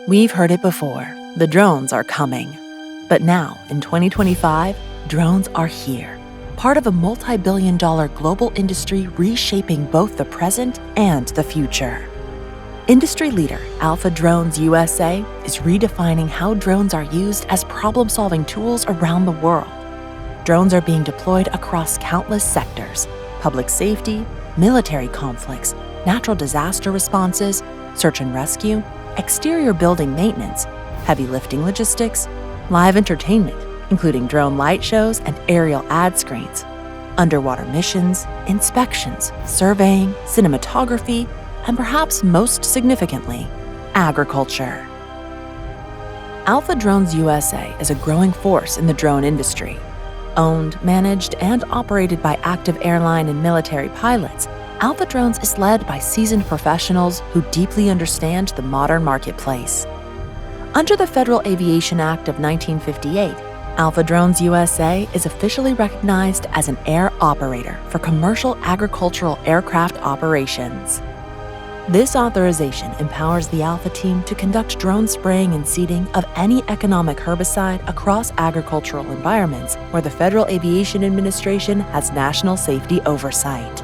We've heard it before. The drones are coming. But now, in 2025, drones are here. Part of a multi-billion-dollar global industry reshaping both the present and the future. Industry leader Alpha Drones USA is redefining how drones are used as problem-solving tools around the world. Drones are being deployed across countless sectors: public safety, military conflicts, natural disaster responses, search and rescue, exterior building maintenance, heavy lifting logistics, live entertainment, including drone light shows and aerial ad screens, underwater missions, inspections, surveying, cinematography, and perhaps most significantly, agriculture. Alpha Drones USA is a growing force in the drone industry. Owned, managed, and operated by active airline and military pilots, Alpha Drones is led by seasoned professionals who deeply understand the modern marketplace. Under the Federal Aviation Act of 1958, Alpha Drones USA is officially recognized as an air operator for commercial agricultural aircraft operations. This authorization empowers the Alpha team to conduct drone spraying and seeding of any economic herbicide across agricultural environments where the Federal Aviation Administration has national safety oversight.